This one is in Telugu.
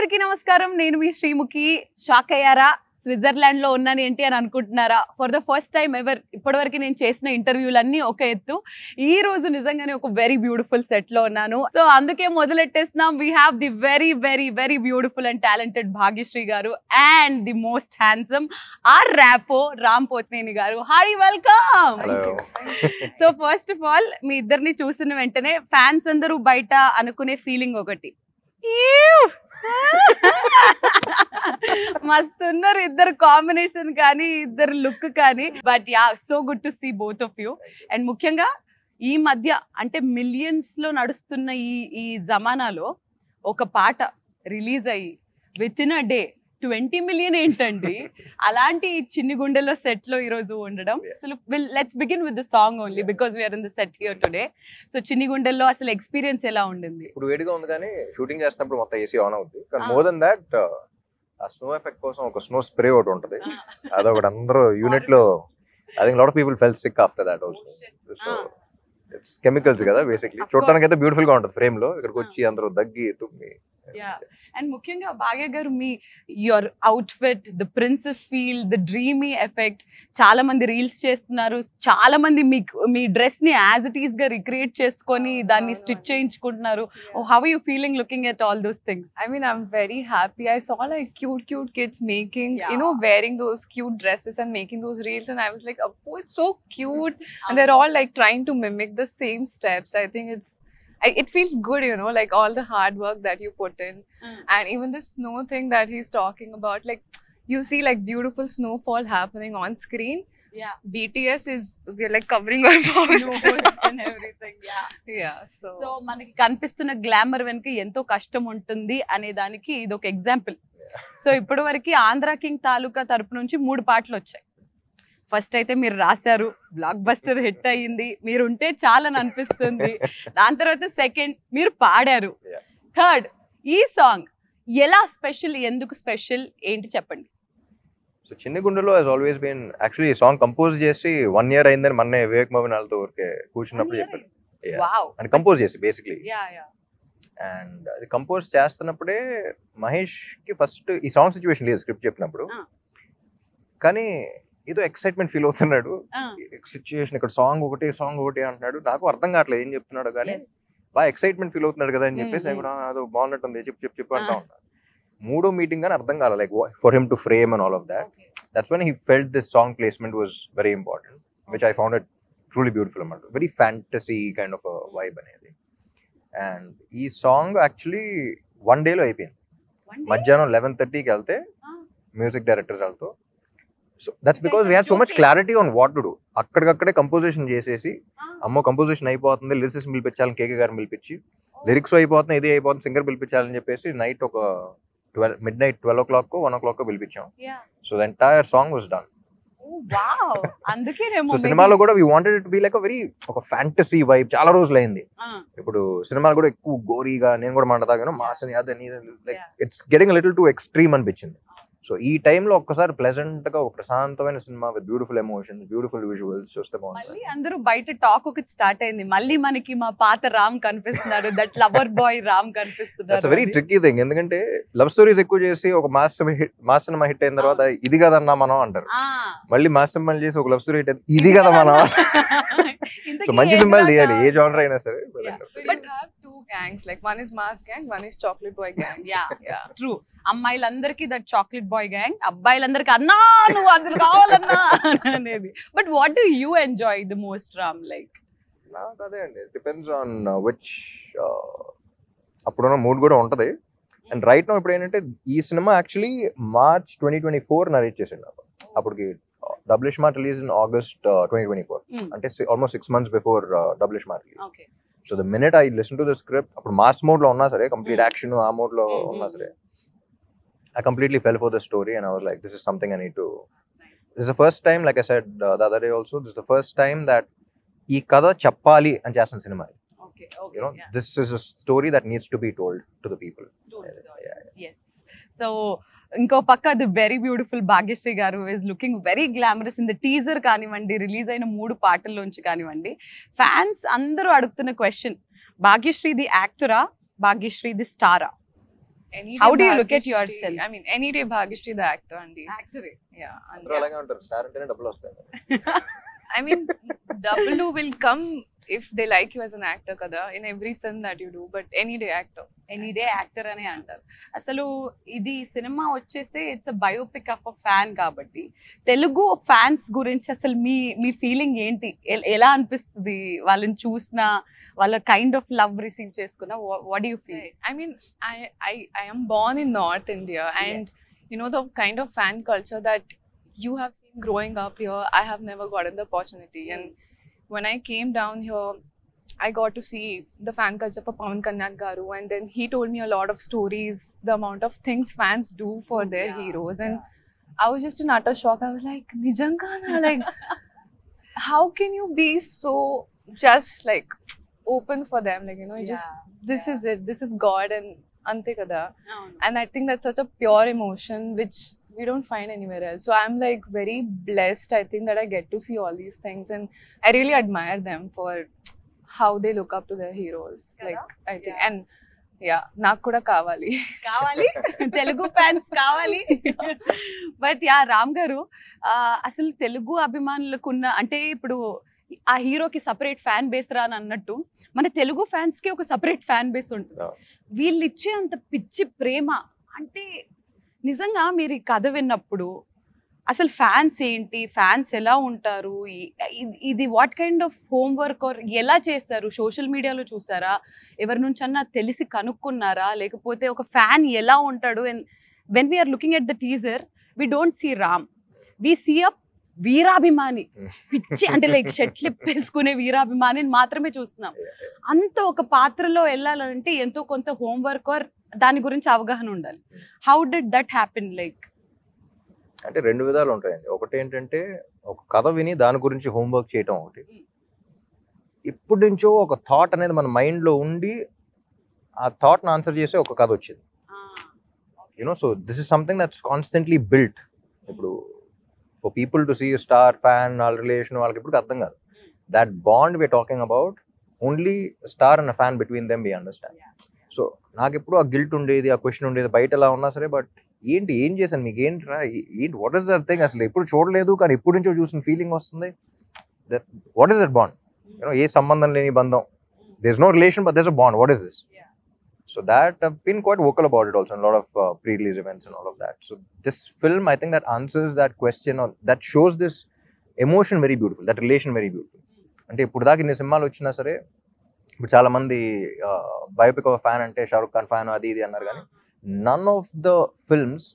అందరికీ నమస్కారం. నేను మీ శ్రీముఖి. షాక్ అయ్యారా? స్విట్జర్లాండ్ లో ఉన్నాను ఏంటి అని అనుకుంటున్నారా? For the first time ever ఇప్పటివరకు నేను చేసిన ఇంటర్వ్యూలన్నీ ఒక ఎత్తు. ఈ రోజు నిజంగానే ఒక వెరీ బ్యూటిఫుల్ సెట్ లో ఉన్నాను. సో అందుకే మొదలెట్టేస్తున్నాం. We have the very very very beautiful and talented Bhagyashri garu and the most handsome R Rapo Ram Pothineni garu. Hi, welcome. So first of all మీ ఇద్దరిని చూసిన వెంటనే ఫ్యాన్స్ అందరూ బయట అనుకునే ఫీలింగ్ ఒకటి, మస్తున్నారు ఇద్దరు కాంబినేషన్ కానీ ఇద్దరు లుక్ కానీ. But yeah, so good to see both of you. And ముఖ్యంగా ఈ మధ్య అంటే మిలియన్స్ లో నడుస్తున్న ఈ జమానాలో ఒక పాట రిలీజ్ అయ్యి with in a day 20 million ఏంటండి? అలాంటి చిన్ని గుండెలో సెట్ లో ఈ రోజు ఉండడం. అసలు let's begin with the song only because we're in the set here today. So చిన్ని గుండెల్లో అసలు ఎక్స్పీరియన్స్ ఎలా ఉండింది? ఇప్పుడు వేడిగా ఉంది కానీ షూటింగ్ చేస్తున్నప్పుడు మొత్తం ఏసీ ఆన్ అవుతుంది. కానీ మోర్ దెన్ దాట్ ఆ స్నో ఎఫెక్ట్ కోసం ఒక స్నో స్ప్రే ఒకటి ఉంటుంది. అదొకటి అందరూ యూనిట్ లో I think lot of people felt sick after that also. So it's chemicals కదా బేసిక్లీ. చూడటానికి అయితే బ్యూటిఫుల్ గా ఉంటుంది ఫ్రేమ్ లో. ఇక్కడికి వచ్చి అందరూ దగ్గి తుమ్మి. అండ్ ముఖ్యంగా భాగ్య గారు మీ your outfit, the princess feel, the dreamy effect, చాలా మంది రీల్స్ చేస్తున్నారు, చాలా మంది మీ డ్రెస్ ని యాజ్ ఇట్ ఈస్ గా రిక్రియేట్ చేసుకొని దాన్ని స్టిచ్ చేయించుకుంటున్నారు. How are you feeling looking at all those things? I mean, I'm very happy. I saw like cute kids making, you know, wearing those cute dresses and making those reels, and I was like, oh, it's so cute. And they're all like trying to mimic the same steps. I think it feels good, you know, like all the hard work that you put in. And even the snow thing that he's talking about, like you see like beautiful snowfall happening on screen. Yeah. BTS we're like covering our mouths and everything. Yeah. So మనకి కనిపిస్తున్న గ్లామర్ వెనుక ఎంతో కష్టం ఉంటుంది అనే దానికి ఇది ఒక ఎగ్జాంపుల్. సో ఇప్పటి వరకు ఆంధ్ర కింగ్ తాలూకా తరపు నుంచి 3 పాటలు వచ్చాయి. ఫస్ట్ అయితే మీరు రాశారు, బ్లాక్ బస్టర్ హిట్ అయ్యింది, మీరు ఉంటే చాలని అనిపిస్తుంది. దాని తర్వాత సెకండ్ మీరు పాడారు, థర్డ్ ఈ సాంగ్ ఎలా స్పెషల్, ఎందుకు స్పెషల్ ఏంటి చెప్పండి? సో చిన్ని గుండెలో హస్ ఆల్వేస్ బీన్ యాక్చువల్లీ ఈ సాంగ్ కంపోజ్ చేసి 1 year అయిందని మొన్నే వివేక్ మోహన్ వాళ్ళతో ఊరికే కూర్చున్నప్పుడు చెప్పారు. అంటే కంపోజ్ చేసి బేసిక్లీ. అండ్ అది కంపోజ్ చేస్తున్నప్పుడే మహేష్ కి ఫస్ట్ ఈ సాంగ్ సిచ్యువేషన్ లేదు స్క్రిప్ట్ చెప్పినప్పుడు, కానీ ఏదో ఎక్సైట్మెంట్ ఫీల్ అవుతున్నాడు. సిచ్యువేషన్ ఇక్కడ సాంగ్ ఒకటి అంటున్నాడు. నాకు అర్థం కావట్లేదు ఏం చెప్తున్నాడు, కానీ బాగా ఎక్సైట్మెంట్ ఫీల్ అవుతున్నాడు కదా అని చెప్పేసి నేను కూడా అదో బాగున్నట్టుంది చెప్పు అంటా ఉన్నా. 3వ మీటింగ్ కానీ అర్థం కాలేదు, like for him to frame and all of that. That's when he felt this song placement was very important, which I found it truly beautiful అన్నమాట. Very fantasy kind of vibe అనేది. అండ్ ఈ సాంగ్ యాక్చువల్లీ 1 day లో అయిపోయింది. మధ్యాహ్నం 11:30కి వెళ్తే మ్యూజిక్ డైరెక్టర్స్ వాళ్ళతో. So that's because we have so much clarity on what to do. అక్కడికక్కడే కంపోజిషన్ చేసేసి, అమ్మో కంపోజిషన్ అయిపోతుంది, లిరిసిస్ట్ పిలిపించాలని కేకే గారిని పిలిపించి, లిరిక్స్ అయిపోతుంది, ఇది అయిపోతుంది, సింగర్ పిలిపించాలని చెప్పేసి నైట్ ఒక midnight 12 o'clock 1 o'clock పిలిపించాం. So the entire song was done. So సినిమాలో కూడా we wanted it be like ఒక ఫ్యాంటసీ వైబ్. చాలా రోజులు అయింది. ఇప్పుడు సినిమాలు కూడా ఎక్కువ గోరీగా, నేను కూడా మండతాగాను మాసని అదని, like it's getting little to extreme అనిపించింది. సో ఈ టైంలో ఒక్కసారి ప్లెజెంట్ గా ఒక ప్రశాంతమైన cinema with beautiful emotions, beautiful visuals చూస్తే బాగుంటుంది. అందరూ బయట టాక్ ఒకటి స్టార్ట్ అయింది, మళ్ళీ మనకి మా పాత రామ్ కనిపిస్తున్నారు, దట్ లవర్ బాయ్ రామ్ కనిపిస్తున్నారు. It's very tricky thing. ఎందుకంటే లవ్ స్టోరీస్ ఎక్కువ చేసి ఒక మాస్ సినిమా హిట్ అయిన తర్వాత ఇది కదన్నా మనం అంటారు. మళ్ళీ మాస్ సినిమా చేసి ఒక లవ్ స్టోరీ హిట్ అయితే ఇది కదా మనం. సో మంచి సినిమాలు తీయాలి ఏ జానర్ అయినా సరే. But have 2 gangs, like one is mass gang, one is chocolate boy gang. Yeah, true. అమ్మాయిలందరికీ దట్ చాక్లెట్ బాయ్ గ్యాంగ్, అబ్బాయిలందరికీ అన్నా నువ్వు అందులో కావాలన్నా అనేది. But what do you enjoy the most Ram? Like నాకు అదే అండి, డిపెండ్స్ ఆన్ విచ్ అప్పుడున్న మూడ్ కూడా ఉంటది. అండ్ రైట్ నౌ ఇప్పుడు ఏంటంటే ఈ సినిమా యాక్చువల్లీ March 2024 నరేట్ చేసిండు. అప్పటికి double smart release in August 2024, అంటే almost 6 months before double smart release. So the minute I listen to the script, అప్పుడు మాస్ మోడ్ లో ఉన్నా సరే, కంప్లీట్ యాక్షన్ ఆ మోడ్ లో ఉన్నా సరే, I completely fell for the story and I was like, this is something I need to. This is the first time, like I said the other day also, this is the first time that ee kada chappali and chestunna cinema. Okay. You know, this is a story that needs to be told to the people. Yes. So ఇంకో పక్క అది వెరీ బ్యూటిఫుల్ భాగ్యశ్రీ గారు is looking very glamorous in the teaser కానివ్వండి, రిలీజ్ అయిన 3 పాటల్లోంచి కానివ్వండి. ఫ్యాన్స్ అందరూ అడుగుతున్న క్వశ్చన్, భాగ్యశ్రీ ది యాక్టరా, భాగ్యశ్రీ ది స్టారా? any How day do you look at Bhagyashree- yourself? I mean, any day Bhagyashree the actor, Andy. Actor. Yeah. And అందరూ అలాగే ఉంటారు, స్టార్ అంటేనే డబ్బులు వస్తాయి. I mean, double will come if they like you as an actor, kada, in every film that you do. But any day actor. Any day actor అని అంటారు. అసలు ఇది సినిమా వచ్చేస్తే it's a biopic of a fan కాబట్టి తెలుగు ఫ్యాన్స్ గురించి అసలు మీ ఫీలింగ్ ఏంటి? ఎలా అనిపిస్తుంది వాళ్ళని చూసినా, వాళ్ళ కైండ్ ఆఫ్ లవ్ రిసీవ్ చేసుకున్నా? What you feel? Right. I mean, I am born in North India, and you know the kind of fan culture that you have seen growing up here. I have never gotten the opportunity, and when I came down here, I got to see the fan culture for Pawan Kalyan Garu, and then he told me a lot of stories, the amount of things fans do for their heroes, and I was just in utter shock. I was like, Nijangana, like, how can you be so just like open for them? Like, you know, just this is it, this is God, and ante kada. And I think that's such a pure emotion which we don't find anywhere else. So I'm like very blessed, I think, that I get to see all these things, and I really admire them for how they look up to their heroes. Like, I think, and yeah, నాకు కూడా కావాలి తెలుగు ఫ్యాన్స్ కావాలి. బట్ యా, రామ్ గారు, అసలు తెలుగు అభిమానులకున్న, అంటే ఇప్పుడు ఆ హీరోకి సపరేట్ ఫ్యాన్ బేస్ రా అని అన్నట్టు మన తెలుగు ఫ్యాన్స్ కి ఒక సపరేట్ ఫ్యాన్ బేస్ ఉంటుంది. వీళ్ళు ఇచ్చే అంత పిచ్చి ప్రేమ, అంటే నిజంగా మీరు ఈ కథ విన్నప్పుడు అసలు ఫ్యాన్స్ ఏంటి, ఫ్యాన్స్ ఎలా ఉంటారు, ఇది what kind of homework or ఎలా చేస్తారు? సోషల్ మీడియాలో చూసారా, ఎవరి నుంచన్నా తెలిసి కనుక్కున్నారా, లేకపోతే ఒక ఫ్యాన్ ఎలా ఉంటాడు? And when we are looking at the teaser, we don't see Ram, we see a వీరాభిమాని, పిచ్చి అంటే లైక్ షర్ట్లు వేసుకునే వీరాభిమానిని మాత్రమే చూస్తున్నాం. అంత ఒక పాత్రలో వెళ్ళాలంటే ఎంతో కొంత హోంవర్క్ ఆర్ దాని గురించి అవగాహన ఉండాలి. How did that happen? Like, అంటే రెండు విధాలు ఉంటాయండి. ఒకటి ఏంటంటే ఒక కథ విని దాని గురించి హోంవర్క్ చేయటం ఒకటి. ఇప్పటి నుంచో ఒక థాట్ అనేది మన మైండ్లో ఉండి ఆ థాట్ని ఆన్సర్ చేసే ఒక కథ వచ్చింది. You know, so this is something that's constantly built. ఇప్పుడు for people to see star fan, వాళ్ళ రిలేషన్ వాళ్ళకి ఇప్పుడు అర్థం కాదు. That bond we are talking about only star and fan, between them we understand. So నాకు ఎప్పుడు ఆ గిల్ట్ ఉండేది, ఆ క్వశ్చన్ ఉండేది, బయట ఎలా ఉన్నా సరే. బట్ ఏంటి, ఏం చేశాను, మీకు ఏంట్రా, ఏంటి, వాట్ ఈస్ దట్ థింగ్, అసలు ఎప్పుడు చూడలేదు కానీ ఎప్పుడు నుంచో చూసిన ఫీలింగ్ వస్తుంది. That what is that bond? You know, ఏ సంబంధం లేని బంధం. There is no relation but there is a bond. What is this? So that I've been quite vocal about it also in a lot of pre-release events and all of that. So this film, I think that answers that question, or that shows this emotion very beautiful, that relation very beautiful. అంటే ఇప్పుడు దాకా ఇన్ని సినిమాలు వచ్చినా సరే, ఇప్పుడు చాలా మంది బయోపిక్ ఆఫ్ ఫ్యాన్ అంటే షారుఖ్ ఖాన్ ఫ్యాన్ అది ఇది అన్నారు, కానీ నన్ ఆఫ్ ద ఫిల్మ్స్